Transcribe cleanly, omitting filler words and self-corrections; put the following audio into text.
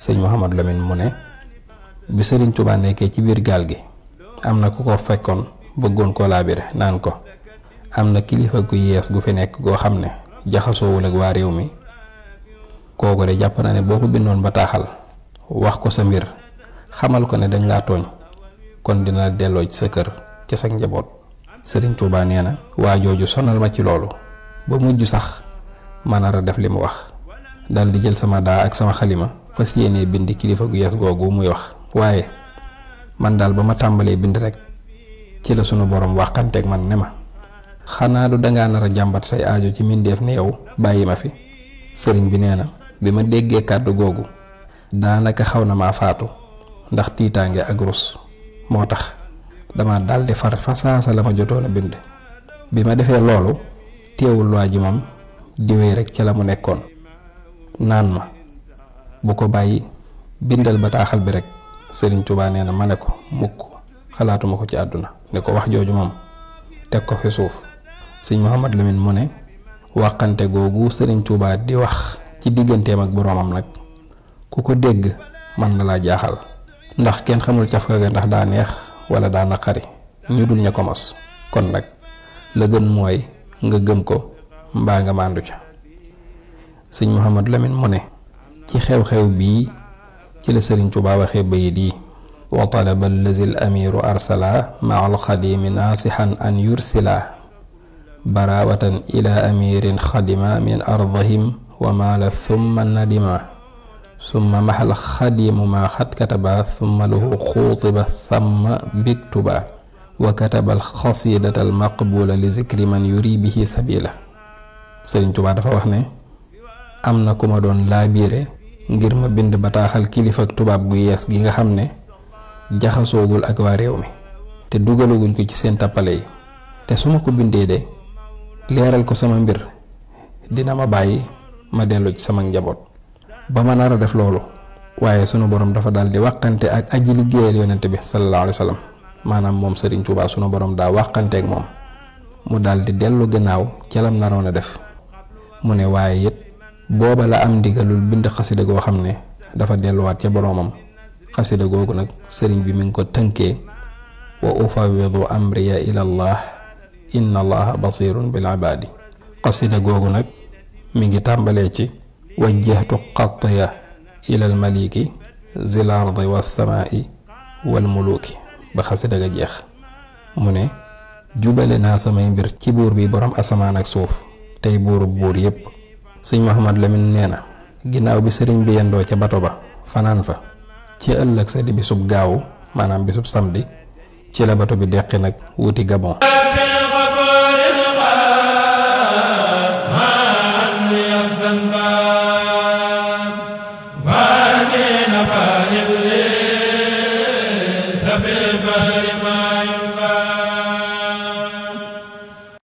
sëñ Mouhamadou Lamine mu ne bi sëriñ Tuubaa nekkee ci biir gaal gi am na ku ko fekkoon bëggoon ko laabire naan ko am na kilifa gu yees gu fi nekk goo xam ne jaxasoowul ak waa réew mi kooku de jàpp na ne boo ko bindoon bataaxal wax ko sa mbir xamal ko ne dañ laa tooñ kon dina delloo ci sa kër ci sa njaboot. sëriñ Tuubaa nee na waa jooju sonal ma ci loolu ba mujj sax ma nar a def li mu wax dal di jël sama daa ak sama xalima fas yéenee bind kilifa gu yees googu muy wax waaye man daal ba ma tàmbalee bind rek ci la sunu borom waxanteeg man ne ma xanaa du dangaa nar a jàmbat say aajo ci mbindeef ne yow bàyyi ma fi. sëriñ bi nee na bi ma déggee kàddu googu daanaka xaw na maa faatu ndax tiitaange ak rus moo tax dama daldi far fa saasa la ma jotoon a bind. bi ma defee loolu teewul waa ji moom di wéy rek ca la mu nekkoon naan ma bu ko bàyyi bindal bataaxal bi rek. sëriñ Tuubaa nee na ma ne ko mukk xalaatuma ko ci àdduna ne ko wax jooju moom teg ko fi suuf. sëñ Mouhamadou Lamine mu ne waxante googu sëriñ Tuubaa di wax ci digganteem ak boroomam nag ku ko dégg mën na laa jaaxal ndax kenn xamul cafka ga ndax daa neex wala daa naqari ñu dul ña ko mos kon nag la gën mooy nga gëm ko mbaa nga màndu ca. sëñ Mouhamadou Lamine mu ne ci xew-xew bii ci la sëriñ Tuubaa waxee bayit yi wa talaba allazi al amiru arsala maa alxadimi naasixan an yursila barawatan ila amirin xadima min ardihim wa maala thumma nadima summa maxal xadimu maa xat kataba thumma lahu xuutiba thamma biktuba wa kataba alxasidata almaqbula li zikri man yuri bihi sabila. sëriñ Tuubaa dafa wax ne am na ku ma doon laabiire ngir ma bind bataaxal kilifa ak tubaab gu yees gi nga xam ne jaxasoogul ak waa réew mi te dugaluguñ ko ci seen tappale yi te su ma ko bindee de leeral ko sama mbir dina ma bàyyi ma dellu ci sama njaboot. ba ma nar a def loolu waaye sunu borom dafa daal di wàqante ak aji liggéeyal yonente bi sallallahu alayhi wa sallam maanaam moom sëriñ Tuubaa sunu borom daa wàqante ak moom mu daal di dellu gannaaw ca lam naroon a def. mu ne waaye it booba la am ndigalul bind xasida goo xam ne dafa delluwaat ca boroomam. xasida googu nag sëriñ bi mi ngi ko tënkee wa ufawidu amriya ila allah inna allaha basirun bil ibadi. xasida googu nag mi ngi tàmbalee ci wajjahtu xatya ila al maliki zil ardi was samai wal muluki ba xasida ga jeex. mu ne jubale naa samay mbir ci buur bi borom asamaan ak suuf tey buurub buur yépp. sëñ Mouhamadou Lamine nee na ginnaaw bi sëriñ bi yendoo ca bato ba fanaan fa ci ëllëg sa di bisub gaawu maanaam bisub samedi ci la bato bi deqi nag wuti Gabon.